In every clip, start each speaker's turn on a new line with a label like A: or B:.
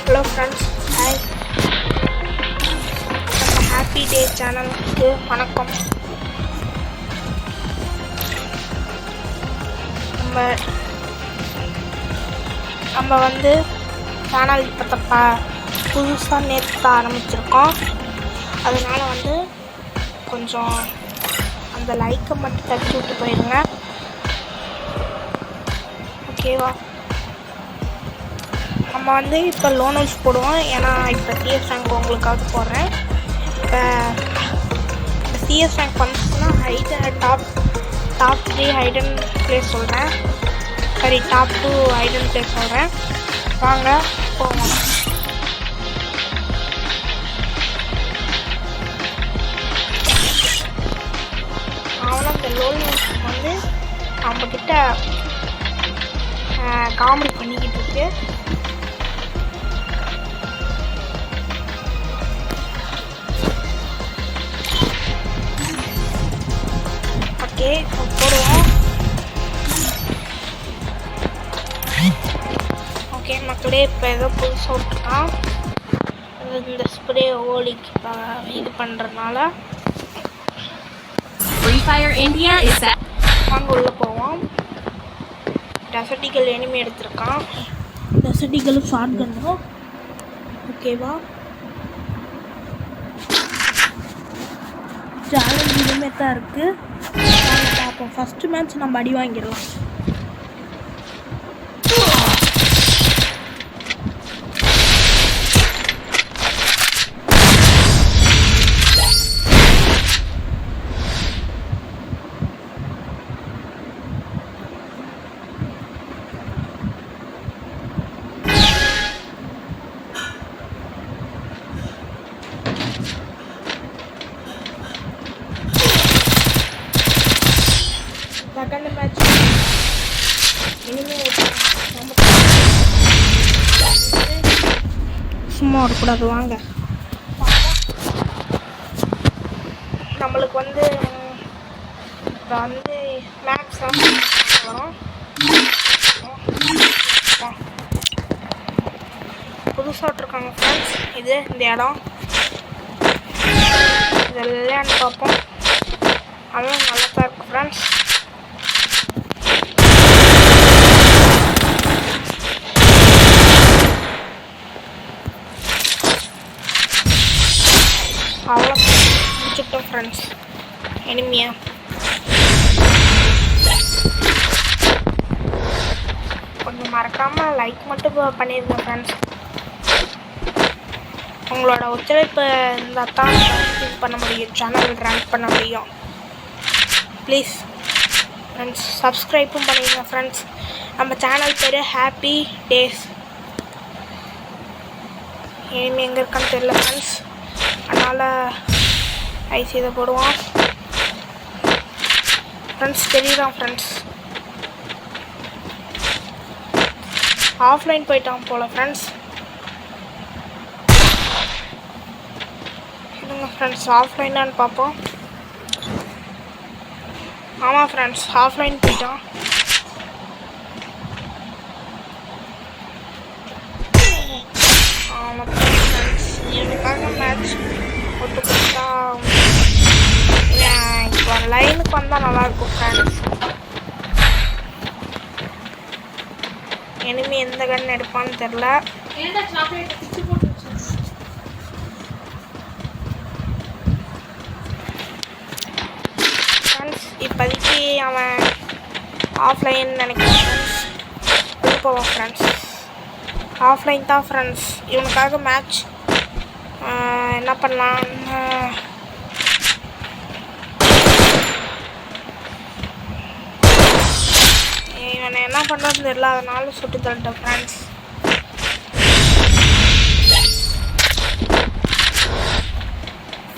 A: Hello friends, hi. நம்ம happy day சேனலுக்கு வணக்கம். நம்ம வந்து சேனல் இப்போ புதுசாக நேற்று ஆரம்பிச்சிருக்கோம். அதனால வந்து கொஞ்சம் அந்த லைக்கை மட்டும் தட்டி விட்டு போயிடுங்க, ஓகேவா? நம்ம வந்து இப்போ லோன் ஹவுஸ் போடுவோம். ஏன்னா இப்போ சிஎஸ் ரேங்க் உங்களுக்காக போடுறேன். இப்போ சிஎஸ் ரேங்க் வந்துச்சுன்னா டாப் 3 ஹைடன் பிளேஸ் சொல்கிறேன். சரி, டாப் 2 ஹைடன் பிளேஸ் சொல்கிறேன். வாங்க போவோம். அவனும் இந்த லோன் ஹவுஸ் வந்து நம்மக்கிட்ட காமெடி பண்ணிக்கிட்டு இருக்கு. ஓகே, போடுவோம். ஓகே மக்களே, இப்போ ஏதோ புதுசாக விட்டுருக்கான். இந்த ஸ்ப்ரே ஓலிக்கு இது பண்ணுறதுனால வாங்க உள்ளே போவோம். டெசர்டிகல் எனிமி எடுத்திருக்கான். டெசர்டிகலும் ஷார்ட் கன்னும், ஓகேவா? சேலஞ்ச் இதுமே தான் இருக்குது. பார்ப்போம். ஃபஸ்ட்டு மேட்ச் நம்ம அடி வாங்கிடலாம். செகண்ட் மேட்ச் இனிமேல் சும்மா வரக்கூடாது. வாங்க, நம்மளுக்கு வந்து இப்போ வந்து மேக்ஸ் வரும். புதுசாக விட்ருக்காங்க ஃப்ரெண்ட்ஸ். இந்த இடம் இதெல்லாம் பார்ப்போம். அதுவும் நல்லா தான் இருக்குது ஃப்ரெண்ட்ஸ். அவ்வளோ முடிச்சுட்டோம் ஃப்ரெண்ட்ஸ் எனிமியா. கொஞ்சம் மறக்காமல் லைக் மட்டும் பண்ணிடுங்க ஃப்ரெண்ட்ஸ். உங்களோட ஒத்துழைப்பு இருந்தால் தான் இது பண்ண முடியும், சேனல் ரன் பண்ண முடியும். ப்ளீஸ் ஃப்ரெண்ட்ஸ் சப்ஸ்கிரைப்பும் பண்ணிடுங்க ஃப்ரெண்ட்ஸ். நம்ம சேனல் பேர் ஹாப்பி டேஸ். எனிமி எங்கே இருக்கான்னு தெரியல ஃப்ரெண்ட்ஸ், அதனால் ஐசி இதை போடுவோம். ஃப்ரெண்ட்ஸ் தெரியுதான் ஃப்ரெண்ட்ஸ், ஆஃப்லைன் போயிட்டான் போல் ஃப்ரெண்ட்ஸ். இல்லைங்க ஃப்ரெண்ட்ஸ், ஆஃப்லைனான்னு பார்ப்போம். ஆமாம் ஃப்ரெண்ட்ஸ், ஆஃப்லைன் போயிட்டான். ஆமாம் ஃப்ரெண்ட்ஸ், எனக்காக மேட்ச் ஒட்டு கொடுத்தா இப்போ லைனுக்கு வந்தால் நல்லாயிருக்கும் ஃப்ரெண்ட்ஸ். எனிமி எந்த கன் எடுப்பான்னு தெரில. ஃப்ரெண்ட்ஸ் இப்போதைக்கு அவன் ஆஃப்லைன் நினைக்கிறேன் ஃப்ரெண்ட்ஸ். போவோம் ஃப்ரெண்ட்ஸ், ஆஃப்லைன் தான் ஃப்ரெண்ட்ஸ். இவனுக்காக மேட்ச் என்ன பண்ணலான்னு இவனை என்ன பண்ணுறதுன்னு தெரியல, அதனால சுட்டு தள்ளிட்டேன் ஃப்ரெண்ட்ஸ்.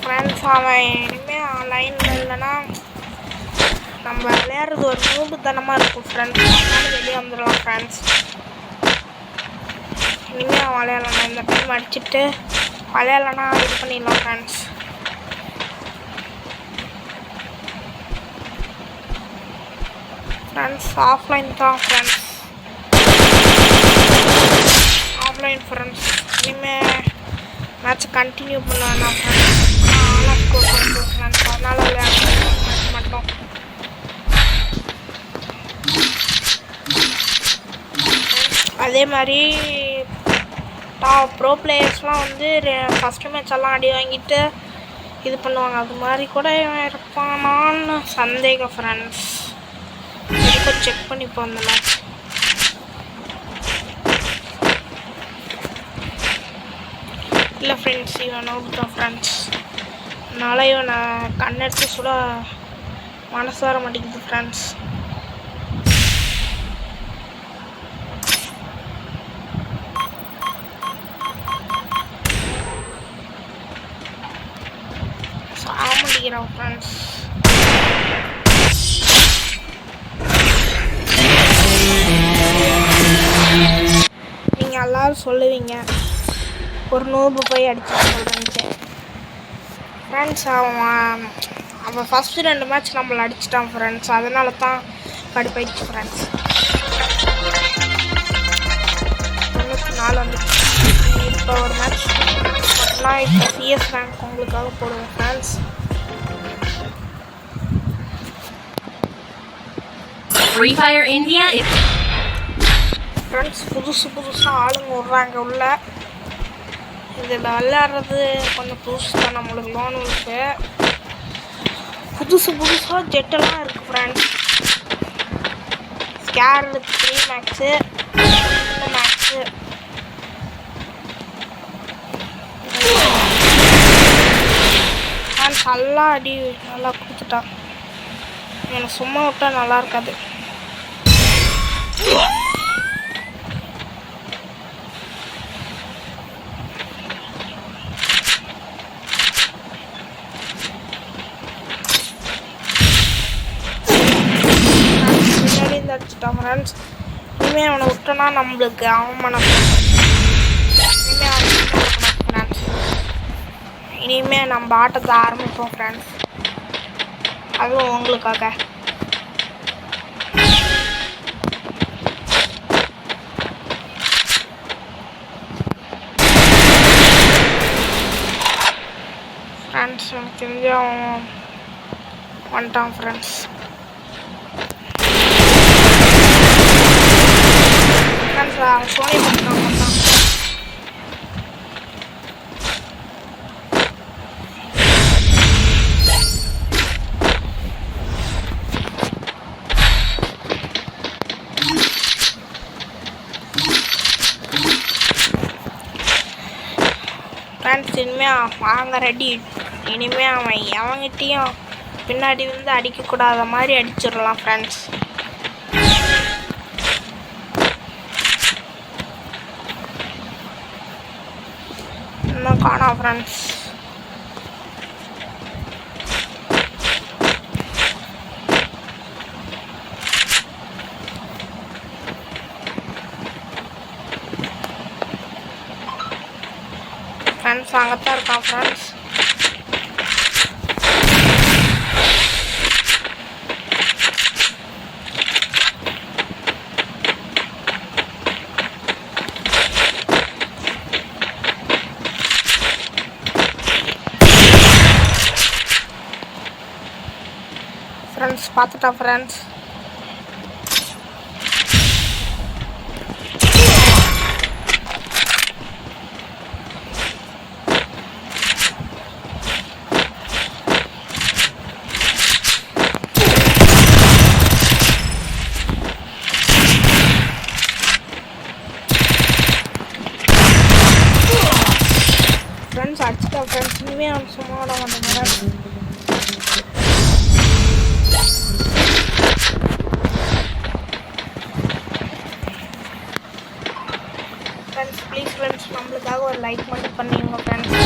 A: ஃப்ரெண்ட்ஸ் அவன் இனிமேல் லைனில் இல்லைன்னா நம்ம விளையாடுறது ஒரு நூபுத்தனமாக இருக்கும் ஃப்ரெண்ட்ஸ். அதனால வெளியே வந்துடலாம் ஃப்ரெண்ட்ஸ். இனிமேல் அவன் விளையாடலாம். இந்த டைம் அடிச்சுட்டு விளையாடலன்னா இது பண்ணிடலாம் ஃப்ரெண்ட்ஸ். ஃப்ரெண்ட்ஸ் ஆஃப்லைன் தான் ஃப்ரெண்ட்ஸ், ஆஃப்லைன் ஃப்ரெண்ட்ஸ். இனிமேல் மேட்ச்சை கண்டினியூ பண்ணுவேன் நான் ஃப்ரெண்ட்ஸ். அதனால மேட்ச் மட்டும் அதே மாதிரி ப்ரோ பிளேயர்ஸ்லாம் வந்து ஃபஸ்ட்டு மேட்ச் எல்லாம் அடி வாங்கிட்டு இது பண்ணுவாங்க. அது மாதிரி கூட இருப்பானான்னு சந்தேகம் ஃப்ரெண்ட்ஸ். எதுக்கும் செக் பண்ணிப்போம் அந்த மேட்ச். இல்லை ஃப்ரெண்ட்ஸ், இவன் அவுட் தான் ஃப்ரெண்ட்ஸ். அதனால் இவனை கண்ணெடுத்து சுட மனசு வர மாட்டேங்குது ஃப்ரெண்ட்ஸ். சாமடிக்கிறான் ஃப்ரெண்ட்ஸ். நீங்கள் எல்லாரும் சொல்லுவீங்க ஒரு 100 போய் அடிச்சு சொல்கிறேன்ட்டு. ஃப்ரெண்ட்ஸ் அவன் ஃபஸ்ட்டு 2 மேட்ச் நம்மளை அடிச்சிட்டான் ஃப்ரெண்ட்ஸ். அதனால தான் கடுப்பாயிடுச்சு ஃப்ரெண்ட்ஸ். 94 வந்துச்சு. இப்போ ஒரு மேட்ச் நான் இப்போ சிஎஸ் ரேங்க் உங்களுக்காக போடுவேன் friends.
B: Free Fire India.
A: Friends புதுசாக ஆளுங்க விட்றாங்க உள்ள. இதில் விளையாடுறது கொஞ்சம் புதுசு தான் நம்மளுக்கு. லோனுக்கு புதுசாக ஜெட்டெல்லாம் இருக்குது ஃப்ரெண்ட்ஸ். ஸ்கேர் 3 மேக்ஸு மேக்ஸு ஃப்ரெண்ட்ஸ் நல்லா அடி நல்லா கொடுத்துட்டான். எனக்கு சும்மா விட்டால் நல்லா இருக்காது. அடிச்சிட்டான் ஃப்ரெண்ட்ஸ். இனிமேல் அவனை விட்டோன்னா நம்மளுக்கு அவமானம். இனிமேல் நம்ம ஆட்டத்தை ஆரம்பிப்போம் ஃப்ரெண்ட்ஸ். அதுவும் உங்களுக்காக. ஃப்ரெண்ட்ஸ் எனக்கு தெரிஞ்சு அவன் வந்துட்டான் ஃப்ரெண்ட்ஸ். அவன் சோனி பண்ணிட்டான். ஃப்ரெண்ட்ஸ் இனிமேல் வாங்க ரெடி. இனிமேல் அவன் அவங்கிட்டையும் பின்னாடி வந்து அடிக்கக்கூடாத மாதிரி அடிச்சிடலாம் ஃப்ரெண்ட்ஸ். இன்னும் காணோம் ஃப்ரெண்ட்ஸ். ஃப்ரெண்ட்ஸ் அங்கத்தான் இருக்கான் ஃப்ரெண்ட்ஸ். ஃப்ரெண்ட்ஸ் பார்த்துட்டா ஃப்ரெண்ட்ஸ். ஃப்ரெண்ட்ஸ் அடிச்சுட்டா ஃப்ரெண்ட்ஸ். இனிமேல் அவன் சும்மா விட மாட்டேங்கிறான். ஃப்ரெண்ட்ஸ் ப்ளீஸ் ஃப்ரெண்ட்ஸ் நம்மளுக்காக ஒரு லைக் மட்டும் பண்ணிடுங்க ஃப்ரெண்ட்ஸ்.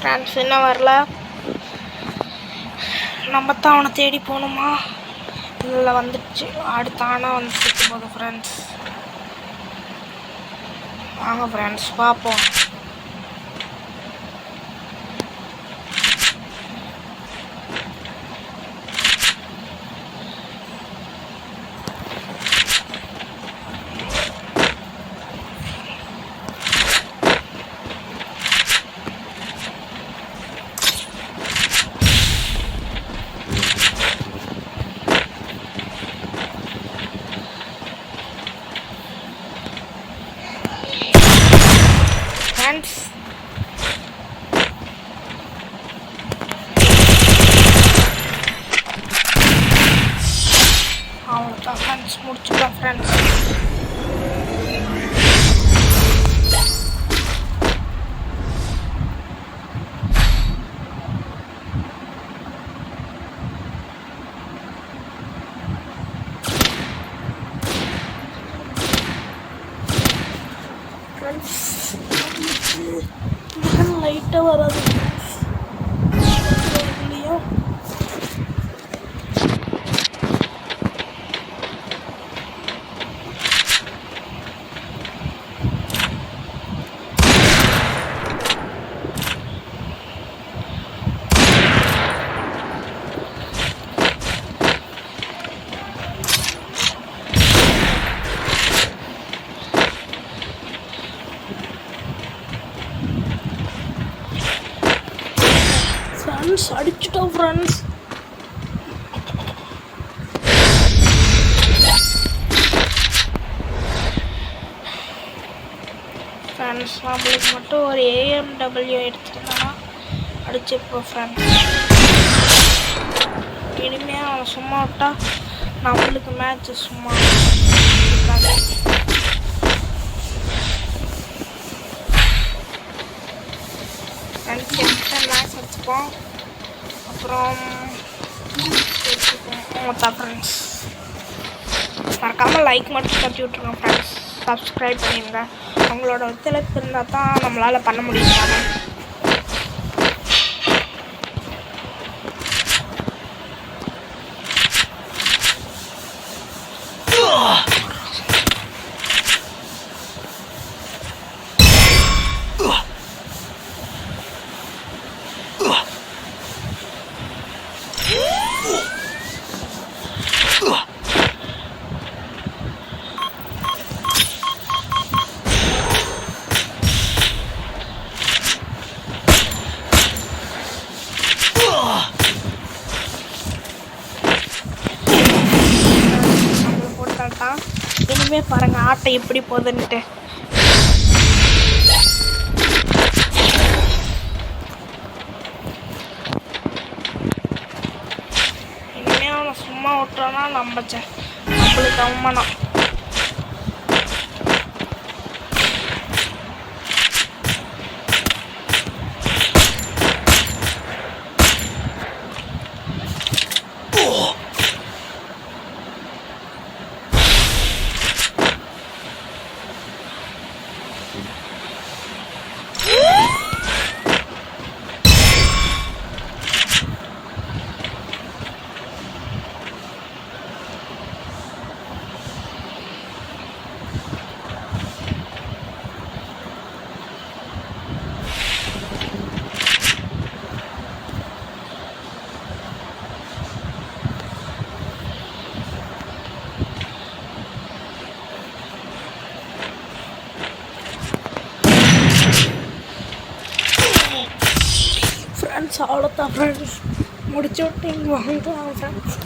A: ஃப்ரெண்ட்ஸ் இன்னும் வரல. நம்ம தான் அவனை தேடி போகணுமா? இல்லை வந்துடுச்சு. அடுத்தானா வந்து சுற்று போகுது ஃப்ரெண்ட்ஸ். வாங்க ஃப்ரெண்ட்ஸ் பார்ப்போம். ஃப்ரெண்ட்ஸ் அவ்வளோதான் ஃப்ரெண்ட்ஸ், முடிச்சுக்கலாம் ஃப்ரெண்ட்ஸ். லைட்டாக வராது இல்லையா? Friends அடிச்சுட்டோம் friends. ஃப்ரெண்ட்ஸ் நம்மளுக்கு மட்டும் ஒரு AMW எடுத்துட்டோம்னா அடிச்சிருப்போம் ஃப்ரெண்ட்ஸ். இனிமேல் அவன் சும்மா விட்டா நம்மளுக்கு மேட்ச் சும்மா இருக்காது. ஃப்ரெண்ட்ஸ் எக்ஸ்ட்ரா மேட்ச் வச்சுப்போம். அப்புறம் ஃப்ரெண்ட்ஸ் மறக்காமல் லைக் மட்டும் தட்டி விட்ருங்க ஃப்ரெண்ட்ஸ். சப்ஸ்கிரைப் பண்ணிடுங்க. உங்களோட ஒத்துழைப்பு இருந்தால் தான் நம்மளால் பண்ண முடியும். இனிமே பாருங்க ஆட்டை எப்படி போகுதுன்ட்டு. இனிமே அவனை சும்மா விட்டோன்னா நம்மளுக்கு அவமானம். ஃப்ரெண்ட்ஸ் அவ்வளோதான் ஃப்ரெண்ட்ஸ், முடிச்சு விட்டீங்க. வாங்க ஃப்ரெண்ட்ஸ்.